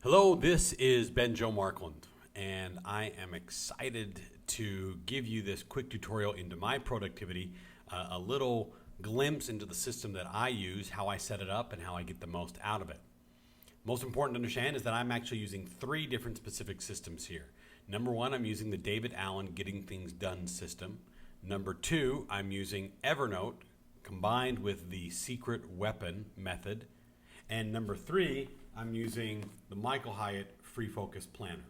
Hello, this is Ben Joe Markland, and I am excited to give you this quick tutorial into my productivity, a little glimpse into the system that I use, how I set it up, and how I get the most out of it. Most important to understand is that I'm actually using three different specific systems here. Number one, I'm using the David Allen Getting Things Done system. Number two, I'm using Evernote combined with the secret weapon method. And number three, I'm using the Michael Hyatt Free Focus Planner.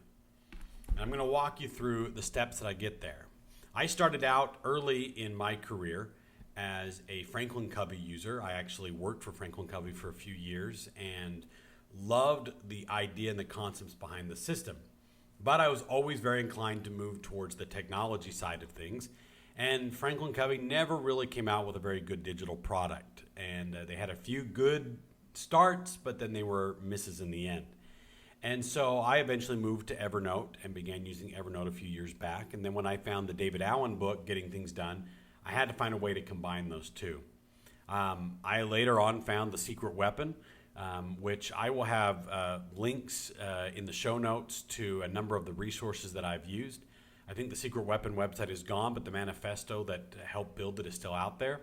And I'm going to walk you through the steps that I get there. I started out early in my career as a Franklin Covey user. I actually worked for Franklin Covey for a few years and loved the idea and the concepts behind the system. But I was always very inclined to move towards the technology side of things. And Franklin Covey never really came out with a very good digital product. And they had a few good starts, but then they were misses in the end. And so I eventually moved to Evernote and began using Evernote a few years back. And then when I found the David Allen book, Getting Things Done, I had to find a way to combine those two. I later on found the secret weapon, which I will have links in the show notes to a number of the resources that I've used. I think the secret weapon website is gone, but the manifesto that helped build it is still out there.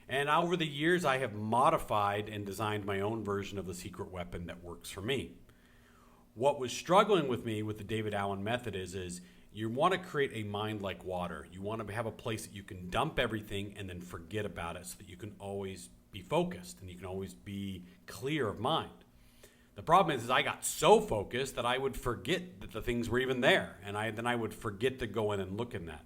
And over the years, I have modified and designed my own version of the secret weapon that works for me. What was struggling with me with the David Allen method is you want to create a mind like water. You want to have a place that you can dump everything and then forget about it so that you can always be focused and you can always be clear of mind. The problem is I got so focused that I would forget that the things were even there, and then I would forget to go in and look in that.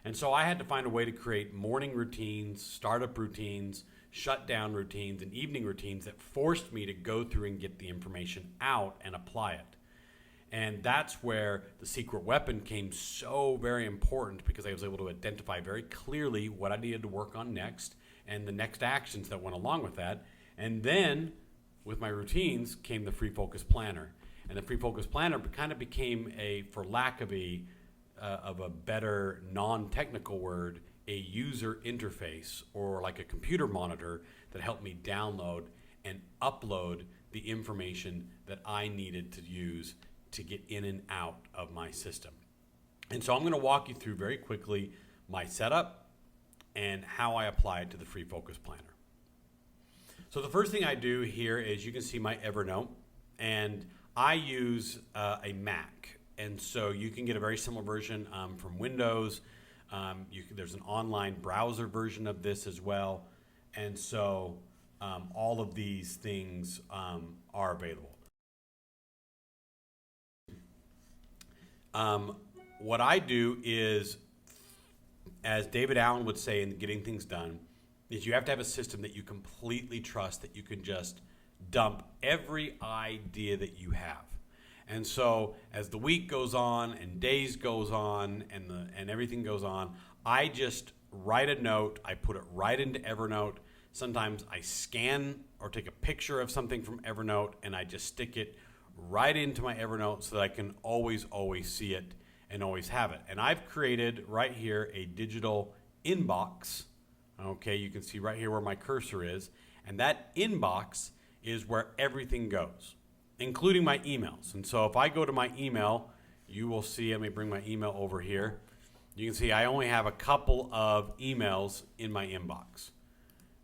And so I had to find a way to create morning routines, startup routines, shutdown routines, and evening routines that forced me to go through and get the information out and apply it. And that's where the secret weapon came so very important, because I was able to identify very clearly what I needed to work on next and the next actions that went along with that. And then with my routines came the Free Focus Planner. And the Free Focus Planner kind of became for lack of a better non-technical word, a user interface, or like a computer monitor that helped me download and upload the information that I needed to use to get in and out of my system. And so I'm going to walk you through very quickly my setup and how I apply it to the Free Focus Planner. So the first thing I do here is you can see my Evernote, and I use a Mac. And so you can get a very similar version from Windows. There's an online browser version of this as well. And so all of these things are available. What I do is, as David Allen would say in Getting Things Done, is you have to have a system that you completely trust, that you can just dump every idea that you have. And so as the week goes on and days goes on and everything goes on, I just write a note. I put it right into Evernote. Sometimes I scan or take a picture of something from Evernote and I just stick it right into my Evernote so that I can always see it and always have it. And I've created right here a digital inbox. Okay, you can see right here where my cursor is. And that inbox is where everything goes, including my emails. And so if I go to my email, you will see, let me bring my email over here. You can see I only have a couple of emails in my inbox.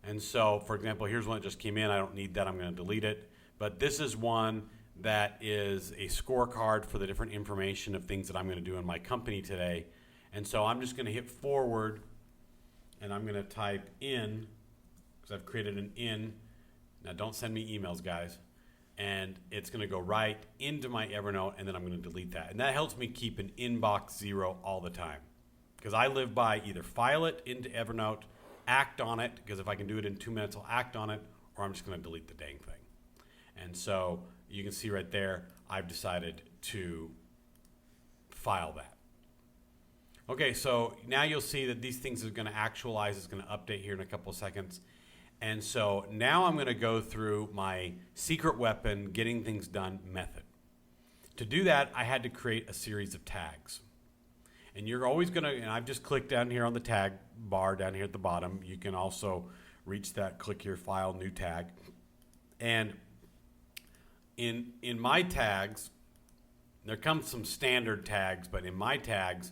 And so, for example, here's one that just came in. I don't need that. I'm going to delete it. But this is one that is a scorecard for the different information of things that I'm going to do in my company today. And so I'm just going to hit forward, and I'm going to type in, because I've created an in. Now, don't send me emails, guys. And it's going to go right into my Evernote, and then I'm going to delete that. And that helps me keep an inbox 0 all the time, because I live by either file it into Evernote, act on it, because if I can do it in 2 minutes, I'll act on it, or I'm just going to delete the dang thing. And so you can see right there, I've decided to file that. Okay, so now you'll see that these things are going to actualize. It's going to update here in a couple of seconds. And so now I'm going to go through my secret weapon, Getting Things Done method. To do that, I had to create a series of tags. And you're always going to, and I've just clicked down here on the tag bar down here at the bottom. You can also reach that, click here, file, new tag. And in my tags, there comes some standard tags, but in my tags,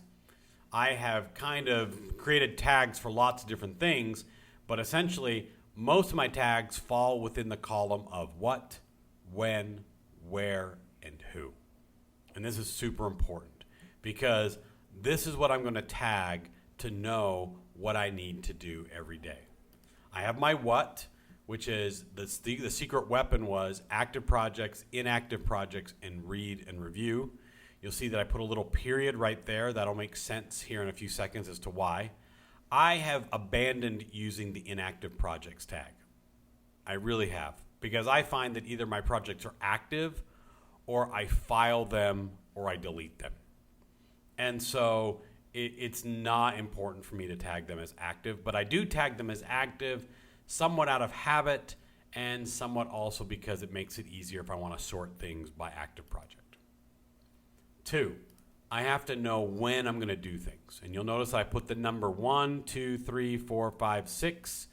I have kind of created tags for lots of different things, but essentially most of my tags fall within the column of what, when, where, and who. And this is super important because this is what I'm going to tag to know what I need to do every day. I have my what, which is the secret weapon was active projects, inactive projects, and read and review. You'll see that I put a little period right there. That'll make sense here in a few seconds as to why. I have abandoned using the inactive projects tag. I really have, because I find that either my projects are active or I file them or I delete them. And so it's not important for me to tag them as active, but I do tag them as active somewhat out of habit and somewhat also because it makes it easier if I want to sort things by active project. 2, I have to know when I'm going to do things. And you'll notice I put the number 1, 2, 3, 4, 5, 6,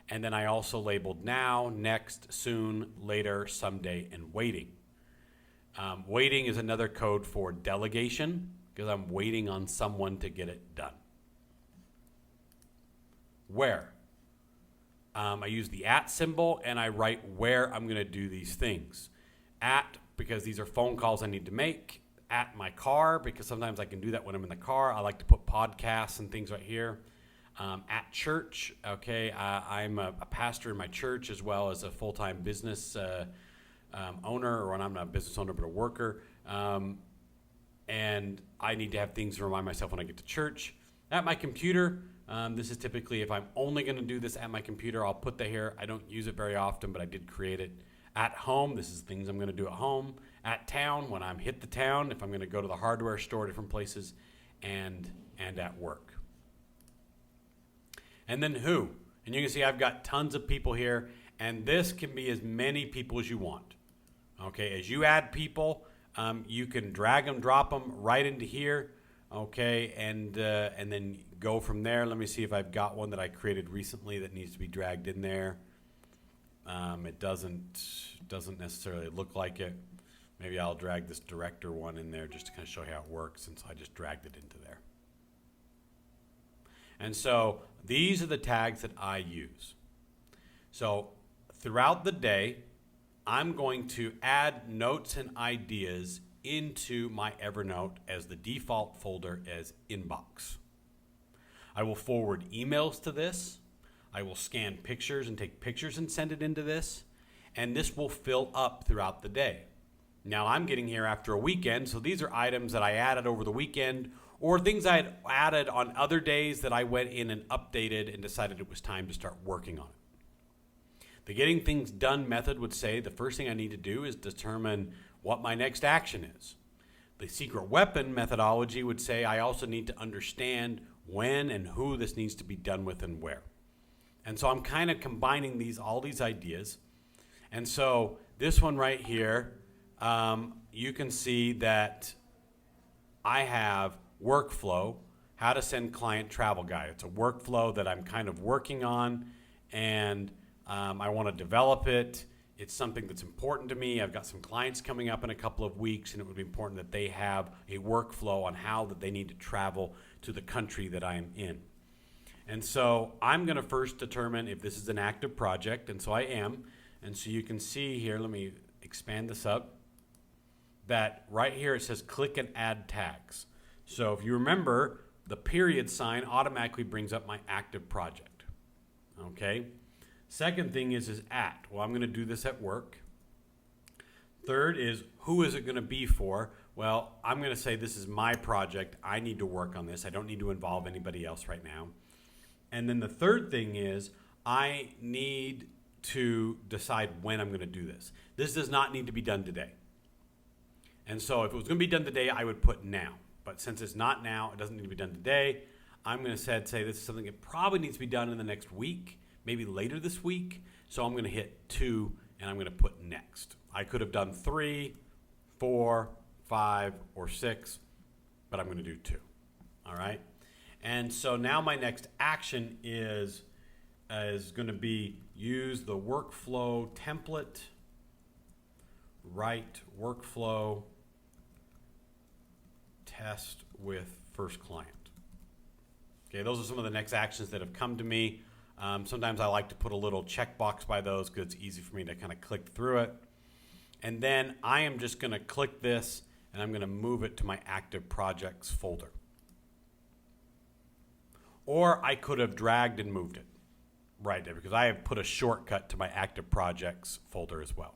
and then I also labeled now, next, soon, later, someday, and waiting. Waiting is another code for delegation because I'm waiting on someone to get it done. Where? I use the @ symbol and I write where I'm going to do these things. At, because these are phone calls I need to make. At my car, because sometimes I can do that when I'm in the car. I like to put podcasts and things right here. At church, okay, I'm a pastor in my church as well as a full-time business owner, or when I'm not a business owner but a worker. And I need to have things to remind myself when I get to church. At my computer, this is typically if I'm only going to do this at my computer, I'll put that here. I don't use it very often, but I did create it. At home, this is things I'm going to do at home. At town, when I'm hit the town, if I'm going to go to the hardware store, different places, and at work. And then who? And you can see I've got tons of people here, and this can be as many people as you want. Okay, as you add people, you can drag them, drop them right into here. Okay, and then go from there. Let me see if I've got one that I created recently that needs to be dragged in there. It doesn't necessarily look like it. Maybe I'll drag this director one in there just to kind of show you how it works, since I just dragged it into there. And so these are the tags that I use. So throughout the day, I'm going to add notes and ideas into my Evernote as the default folder as inbox. I will forward emails to this. I will scan pictures and take pictures and send it into this. And this will fill up throughout the day. Now I'm getting here after a weekend, so these are items that I added over the weekend or things I had added on other days that I went in and updated and decided it was time to start working on it. The getting things done method would say the first thing I need to do is determine what my next action is. The secret weapon methodology would say I also need to understand when and who this needs to be done with and where. And so I'm kind of combining all these ideas. And so this one right here, you can see that I have workflow, how to send client travel guide. It's a workflow that I'm kind of working on, and I want to develop it. It's something that's important to me. I've got some clients coming up in a couple of weeks, and it would be important that they have a workflow on how that they need to travel to the country that I'm in. And so I'm going to first determine if this is an active project, and so I am. And so you can see here, let me expand this up, that right here it says click and add tags. So if you remember, the period sign automatically brings up my active project. Okay? Second thing is at. Well, I'm going to do this at work. Third is who is it going to be for? Well, I'm going to say this is my project. I need to work on this. I don't need to involve anybody else right now. And then the third thing is I need to decide when I'm going to do this. This does not need to be done today. And so if it was going to be done today, I would put now. But since it's not now, it doesn't need to be done today, I'm going to say this is something that probably needs to be done in the next week, maybe later this week. So I'm going to hit 2 and I'm going to put next. I could have done 3, 4, 5, or 6, but I'm going to do 2. All right? And so now my next action is going to be use the workflow template write workflow test with first client. Okay, those are some of the next actions that have come to me. Sometimes I like to put a little checkbox by those because it's easy for me to kind of click through it. And then I am just going to click this and I'm going to move it to my active projects folder. Or I could have dragged and moved it right there because I have put a shortcut to my active projects folder as well.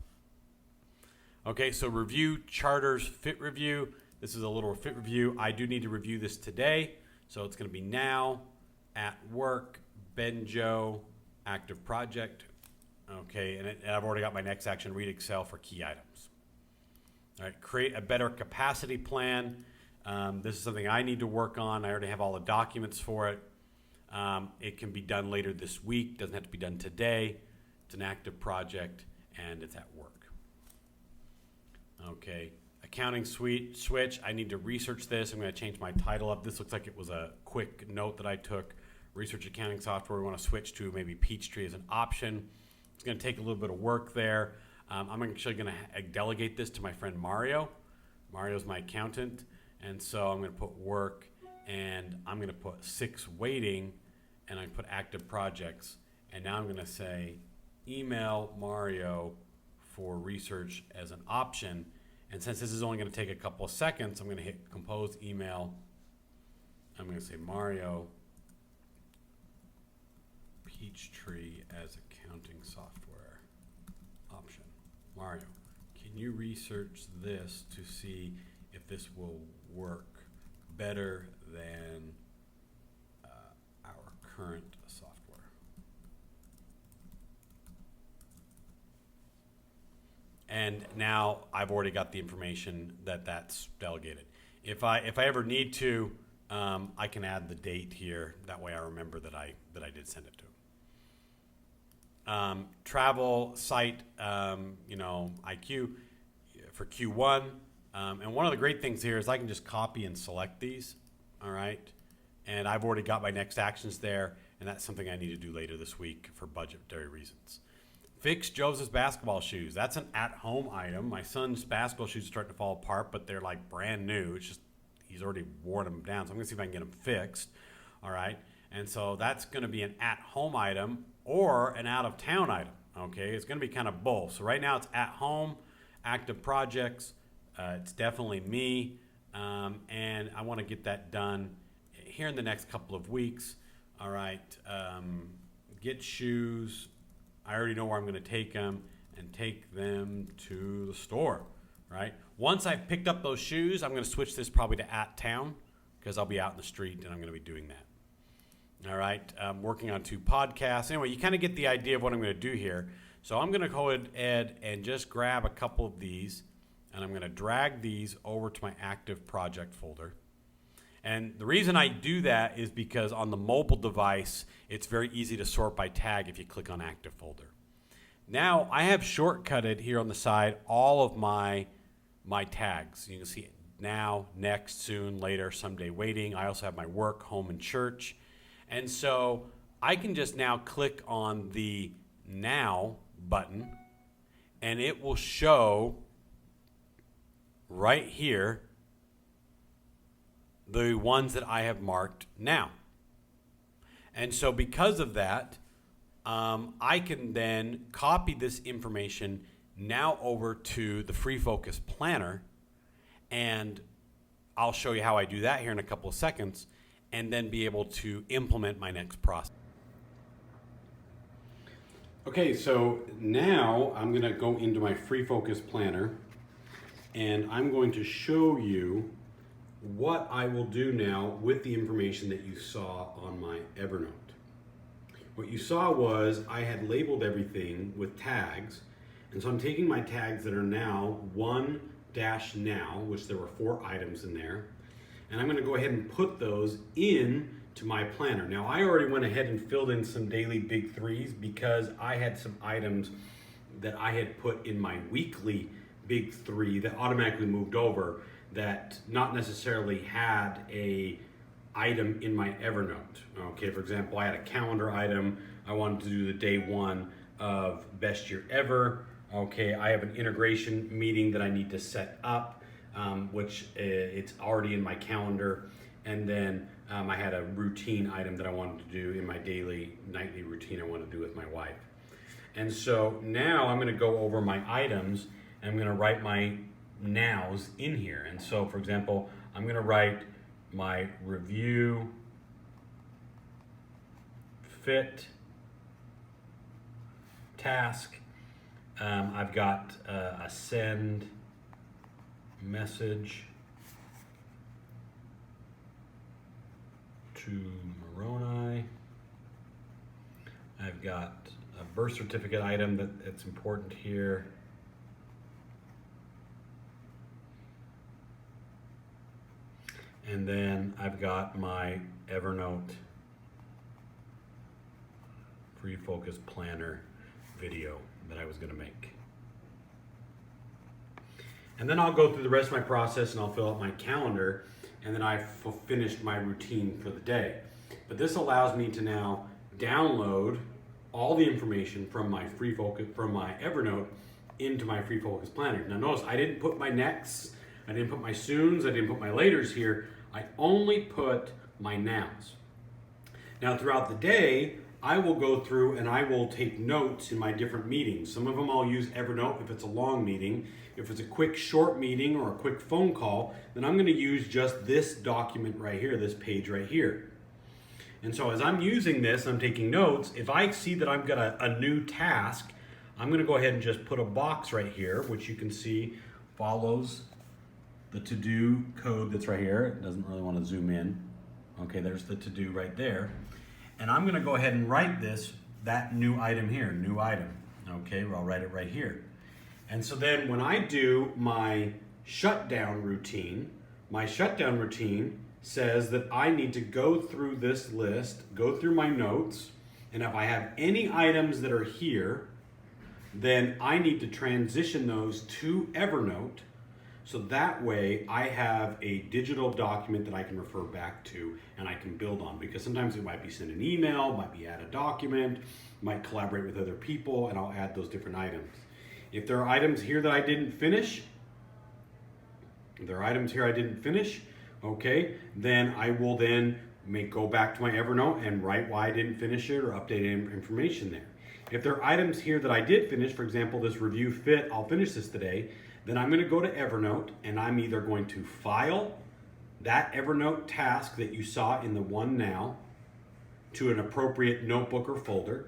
Okay, so review charters fit review. This is a little fit review. I do need to review this today. So it's going to be now, at work, Benjo, active project. Okay, and I've already got my next action, read Excel for key items. All right, create a better capacity plan. This is something I need to work on. I already have all the documents for it. It can be done later this week. Doesn't have to be done today. It's an active project and it's at work. Okay, accounting suite switch. I need to research this. I'm going to change my title up. This looks like it was a quick note that I took. Research accounting software. We want to switch to maybe Peachtree as an option. It's going to take a little bit of work there. I'm actually going to delegate this to my friend Mario. Mario's my accountant. And so I'm going to put work and I'm going to put 6 waiting and I put active projects. And now I'm going to say email Mario for research as an option. And since this is only going to take a couple of seconds, I'm going to hit compose email. I'm going to say Mario Peachtree as accounting software option. Mario, can you research this to see if this will work better than our current software? And now I've already got the information that's delegated. If I ever need to, I can add the date here. That way I remember that I did send it to him. Travel site, IQ for Q1. And one of the great things here is I can just copy and select these. All right. And I've already got my next actions there. And that's something I need to do later this week for budgetary reasons. Fix Joseph's basketball shoes. That's an at-home item. My son's basketball shoes are starting to fall apart, but they're like brand new. It's just he's already worn them down, so I'm gonna see if I can get them fixed. All right, and so that's gonna be an at-home item or an out-of-town item. Okay, it's gonna be kind of both. So right now it's at home, active projects. It's definitely me, and I want to get that done here in the next couple of weeks. All right, get shoes. I already know where I'm going to take them and take them to the store, right? Once I've picked up those shoes, I'm going to switch this probably to at town because I'll be out in the street and I'm going to be doing that. All right, I'm working on 2 podcasts. Anyway, you kind of get the idea of what I'm going to do here. So I'm going to go ahead and just grab a couple of these and I'm going to drag these over to my active project folder. And the reason I do that is because on the mobile device, it's very easy to sort by tag if you click on active folder. Now I have shortcutted here on the side all of my tags. You can see now, next, soon, later, someday, waiting. I also have my work, home, and church. And so I can just now click on the now button and it will show right here the ones that I have marked now. And so because of that, I can then copy this information now over to the Free Focus Planner, and I'll show you how I do that here in a couple of seconds, and then be able to implement my next process. Okay, so now I'm going to go into my Free Focus Planner, and I'm going to show you what I will do now with the information that you saw on my Evernote. What you saw was I had labeled everything with tags, and so I'm taking my tags that are now 1-now, which there were 4 items in there, and I'm going to go ahead and put those in to my planner. Now I already went ahead and filled in some daily big threes because I had some items that I had put in my weekly big 3 that automatically moved over that not necessarily had a item in my Evernote. Okay, for example, I had a calendar item. I wanted to do the day 1 of best year ever. Okay, I have an integration meeting that I need to set up, which it's already in my calendar. And then I had a routine item that I wanted to do in my daily, nightly routine I want to do with my wife. And so now I'm going to go over my items and I'm going to write my nows in here. And so, for example, I'm going to write my review, fit, task. I've got a send message to Moroni. I've got a birth certificate item that's important here. And then I've got my Evernote free focus planner video that I was going to make. And then I'll go through the rest of my process and I'll fill out my calendar, and then I've finished my routine for the day. But this allows me to now download all the information from my free focus, from my Evernote, into my free focus planner. Now notice I didn't put my next, I didn't put my soons, I didn't put my laters here. I only put my nows. Now throughout the day, I will go through and I will take notes in my different meetings. Some of them I'll use Evernote if it's a long meeting. If it's a quick short meeting or a quick phone call, then I'm going to use just this document right here, this page right here. And so as I'm using this, I'm taking notes. If I see that I've got a new task, I'm going to go ahead and just put a box right here, which you can see follows the to-do code that's right here. It doesn't really want to zoom in. Okay, there's the to-do right there. And I'm going to go ahead and write that new item here, new item. Okay, well, I'll write it right here. And so then when I do my shutdown routine, my shutdown routine says that I need to go through this list, go through my notes, and if I have any items that are here, then I need to transition those to Evernote, so that way I have a digital document that I can refer back to and I can build on, because sometimes it might be send an email, might be add a document, might collaborate with other people, and I'll add those different items. If there are items here that I didn't finish, okay, then I will then go back to my Evernote and write why I didn't finish it or update information there. If there are items here that I did finish, for example, this review fit, I'll finish this today, then I'm going to go to Evernote and I'm either going to file that Evernote task that you saw in the one now to an appropriate notebook or folder,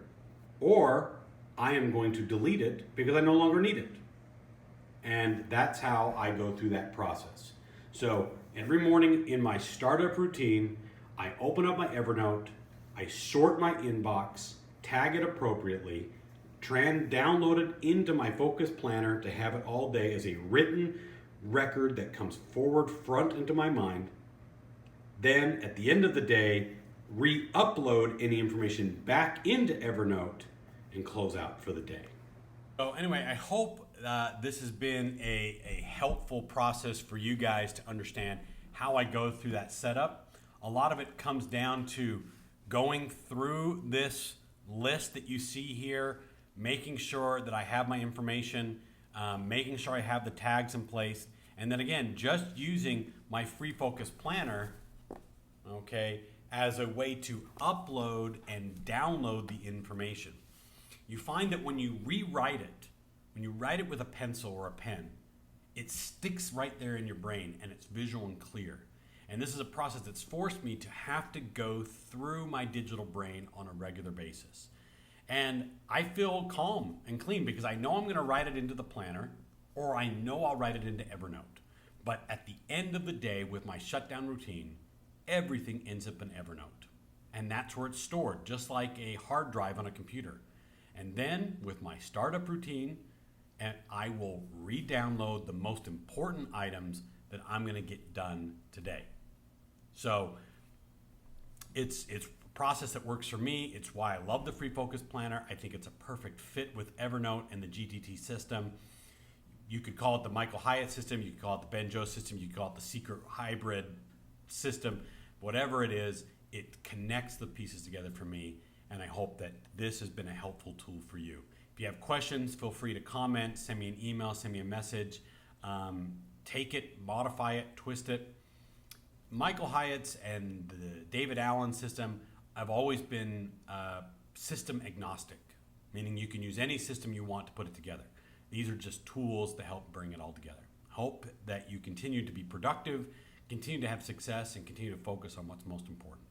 or I am going to delete it because I no longer need it. And that's how I go through that process. So every morning in my startup routine, I open up my Evernote, I sort my inbox, tag it appropriately, download it into my Focus Planner to have it all day as a written record that comes front into my mind. Then at the end of the day, re-upload any information back into Evernote and close out for the day. So anyway, I hope this has been a helpful process for you guys to understand how I go through that setup. A lot of it comes down to going through this list that you see here, making sure that I have my information, making sure I have the tags in place, and then again, just using my Free Focus Planner, okay, as a way to upload and download the information. You find that when you rewrite it, when you write it with a pencil or a pen, it sticks right there in your brain and it's visual and clear. And this is a process that's forced me to have to go through my digital brain on a regular basis. And I feel calm and clean because I know I'm going to write it into the planner, or I know I'll write it into Evernote. But at the end of the day, with my shutdown routine, everything ends up in Evernote. And that's where it's stored, just like a hard drive on a computer. And then with my startup routine, and I will re-download the most important items that I'm going to get done today. So it's a process that works for me. It's why I love the Free Focus Planner. I think it's a perfect fit with Evernote and the GTD system. You could call it the Michael Hyatt system. You could call it the Ben Joe system. You could call it the secret hybrid system. Whatever it is, it connects the pieces together for me. And I hope that this has been a helpful tool for you. If you have questions, feel free to comment, send me an email, send me a message. Take it, modify it, twist it. Michael Hyatt's and the David Allen system have always been system agnostic, meaning you can use any system you want to put it together. These are just tools to help bring it all together. Hope that you continue to be productive, continue to have success, and continue to focus on what's most important.